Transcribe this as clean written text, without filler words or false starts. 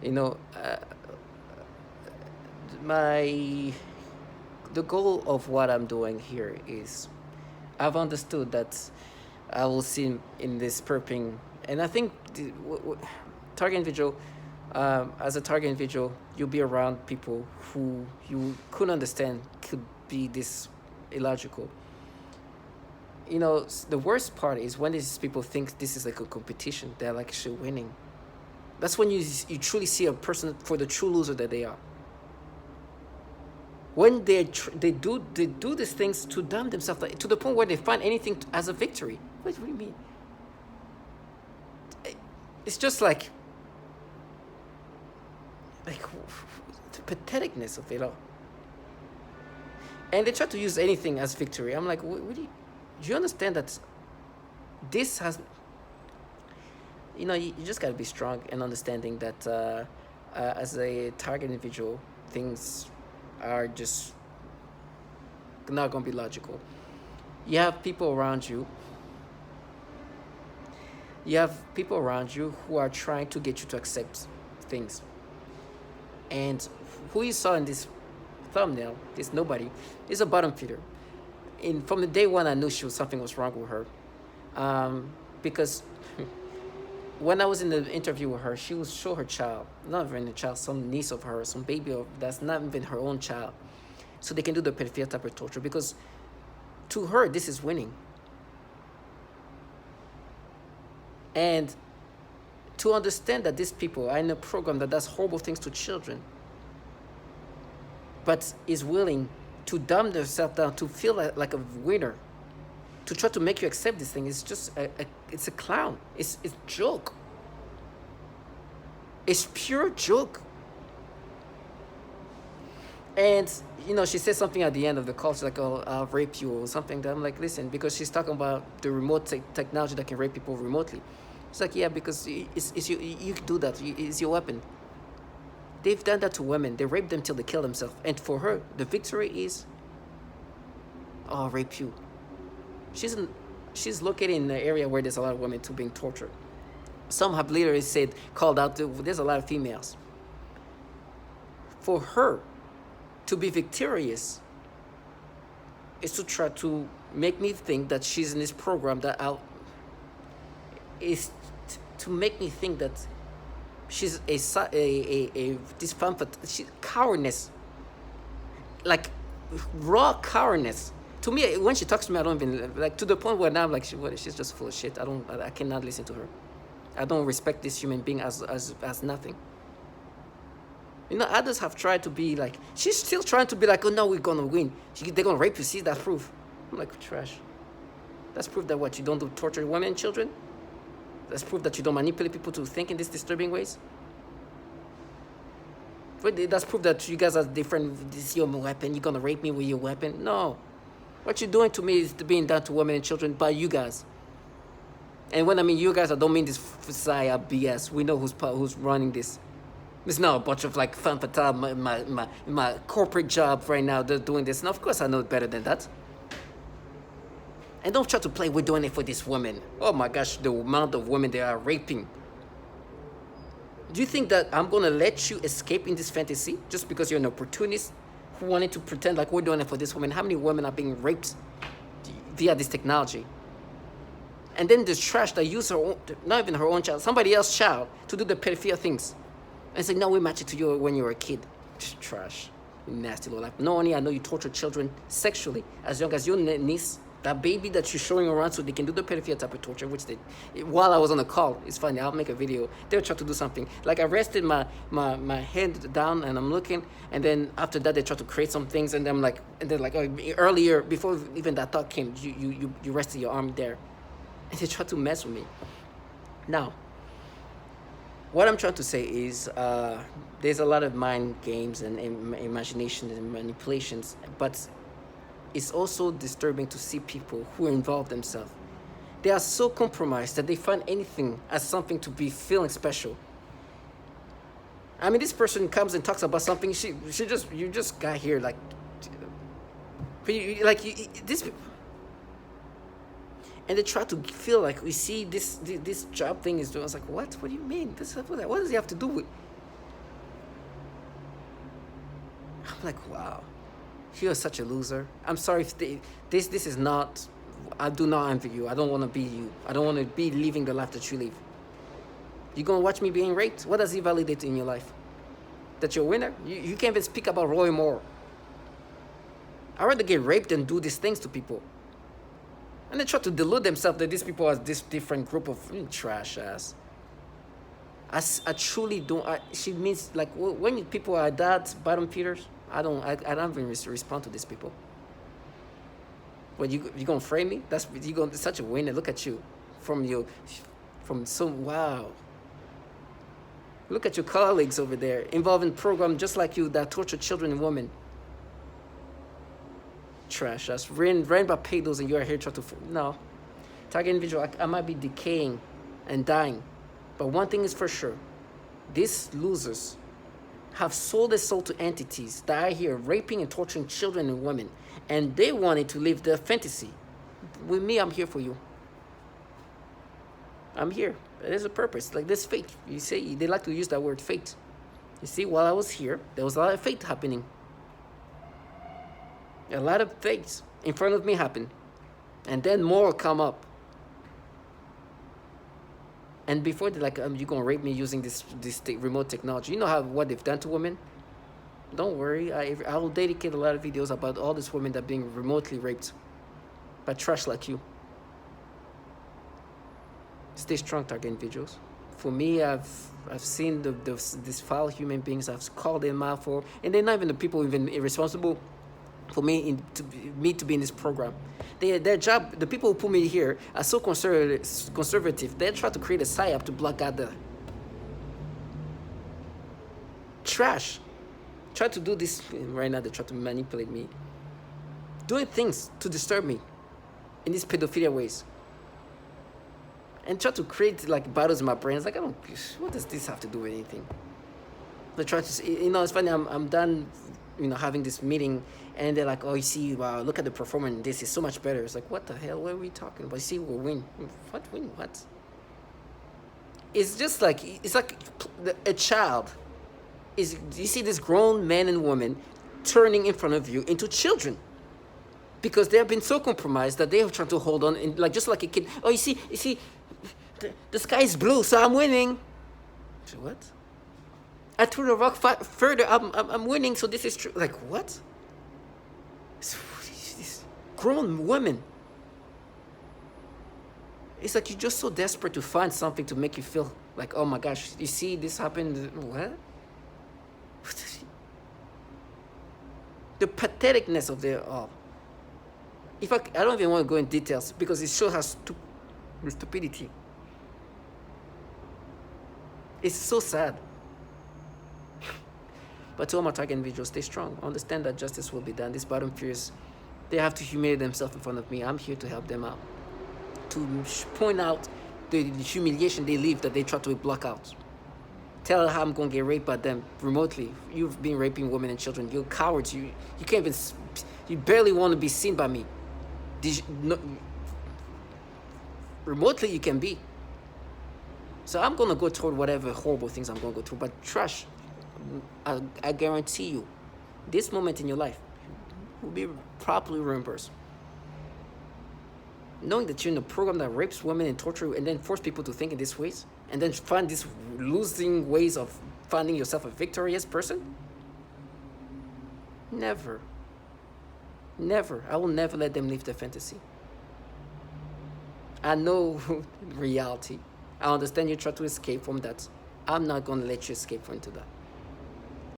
You know, my the goal of what I'm doing here is I've understood that I will see in this perping, and I think target individual, as a target individual, you'll be around people who you couldn't understand could be this illogical. The worst part is when these people think this is like a competition, they're like actually winning. That's when you truly see a person for the true loser that they are. When they do these things to damn themselves, like, to the point where they find anything as a victory. What do you mean? It's just like the patheticness of it all. And they try to use anything as victory. I'm like, what do you understand that this has, you just got to be strong and understanding that as a target individual, things are just not going to be logical. You have people around you. You have people around you who are trying to get you to accept things. And who you saw in this thumbnail, this nobody, is a bottom feeder. From the day one, I knew something was wrong with her, because when I was in the interview with her, she would show her child, not even a child, some niece of hers, some baby that's not even her own child, so they can do the pedophilia type of torture, because to her, this is winning. And to understand that these people are in a program that does horrible things to children, but is willing to dumb themselves down to feel like a winner, to try to make you accept this thing, is just it's a clown. It's joke. It's pure joke. And she said something at the end of the call. She's like, "Oh, I'll rape you," or something. That I'm like, listen, because she's talking about the remote technology that can rape people remotely. It's like, yeah, because it's you can do that. It's your weapon. They've done that to women. They rape them till they kill themselves. And for her, the victory is, oh, I'll rape you. She's located in an area where there's a lot of women too being tortured. Some have literally called out, there's a lot of females. For her to be victorious is to try to make me think that she's in this program to make me think that she's this femme fatale, cowardness, like raw cowardness. To me, when she talks to me, I don't even like, to the point where now I'm like, she's just full of shit. I cannot listen to her. I don't respect this human being as nothing. Others have tried to be like, she's still trying to be like, oh no, we're gonna win. They're gonna rape you. See, that's proof. I'm like, trash. That's proof that what, you don't do torture women and children. That's proof that you don't manipulate people to think in these disturbing ways. That's proof that you guys are different. This is your weapon. You're gonna rape me with your weapon. No. What you're doing to me is being done to women and children by you guys. And when I mean you guys, I don't mean this Fusaya BS. We know who's running this. It's not a bunch of like femme fatale, my corporate job right now. They're doing this. And of course I know better than that. And don't try to play, we're doing it for this woman. Oh my gosh, the amount of women they are raping. Do you think that I'm going to let you escape in this fantasy just because you're an opportunist who wanted to pretend like we're doing it for this woman? How many women are being raped via this technology? And then there's trash that use her own, not even her own child, somebody else's child to do the pedophilia things. And say, no, we match it to you when you were a kid. Just trash. Nasty little life. Not only I know you torture children sexually as young as your niece, that baby that you're showing around so they can do the pedophilia type of torture, which they, while I was on the call, it's funny, I'll make a video, they'll try to do something. Like I rested my head down and I'm looking, and then after that they try to create some things, and I'm like, and they're like, oh, earlier, before even that thought came, you rested your arm there. And they try to mess with me. Now, what I'm trying to say is there's a lot of mind games and imagination and manipulations, but it's also disturbing to see people who involve themselves. They are so compromised that they find anything as something to be feeling special. I mean, this person comes and talks about something. You just got here like this. And they try to feel like, this job thing is doing. I was like, what? What do you mean? What does it have to do with? I'm like, wow, you're such a loser. I'm sorry if this is not. I do not envy you. I don't want to be you. I don't want to be living the life that you live. You gonna watch me being raped? What does it validate in your life? That you're a winner? You can't even speak about Roy Moore. I'd rather get raped than do these things to people. And they try to delude themselves that these people are this different group of trash ass. I truly don't. She means like when people are that bottom feeders. I don't even respond to these people. When you gonna frame me? That's you gonna such a winner. Look at you, from some wow. Look at your colleagues over there involved in program just like you that torture children and women. Trash. That's ran by pedos and you are here trying to no. Target individual. I might be decaying and dying, but one thing is for sure: these losers have sold their soul to entities that are here raping and torturing children and women, and they wanted to live their fantasy. With me, I'm here for you. I'm here. There's a purpose. Like this fate. You say they like to use that word fate. You see, while I was here, there was a lot of fate happening. A lot of fates in front of me happen. And then more come up. And before they're like, you're going to rape me using this remote technology. You know what they've done to women? Don't worry. I will dedicate a lot of videos about all these women that are being remotely raped by trash like you. Stay strong, target individuals. For me, I've seen these foul human beings. I've called them out for, and they're not even the people even irresponsible for me to be in this program. Their job, the people who put me here are so conservative. They try to create a psyop to block out the trash. Try to do this right now. They try to manipulate me, doing things to disturb me in these pedophilia ways. And try to create like battles in my brain. It's like, what does this have to do with anything? They try to, it's funny, I'm done, having this meeting, and they're like, oh, you see, wow, look at the performance, this is so much better. It's like, what the hell, what are we talking about? You see, we'll win. What, win, what? It's just like, it's like a child. You see this grown man and woman turning in front of you into children. Because they have been so compromised that they are trying to hold on, and like just like a kid. Oh, you see, the sky is blue, so I'm winning. So what? I threw the rock further. I'm winning, so this is true. Like what? These grown women. It's like you're just so desperate to find something to make you feel like, oh my gosh, you see this happened. What? The patheticness of their all. I don't even want to go in details because it shows how the stupidity. It's so sad. But to all my target individuals, stay strong. Understand that justice will be done. These bottom fears, they have to humiliate themselves in front of me. I'm here to help them out. To point out the humiliation they live that they try to block out. Tell her how I'm going to get raped by them remotely. You've been raping women and children. You're cowards. You can't even, you barely want to be seen by me. Remotely you can be. So I'm going to go toward whatever horrible things I'm going to go through. But trash, I guarantee you, this moment in your life will be properly reimbursed. Knowing that you're in a program that rapes women and torture and then force people to think in these ways, and then find these losing ways of finding yourself a victorious person? Never. Never. I will never let them live their fantasy. I know reality. I understand you try to escape from that. I'm not going to let you escape into that.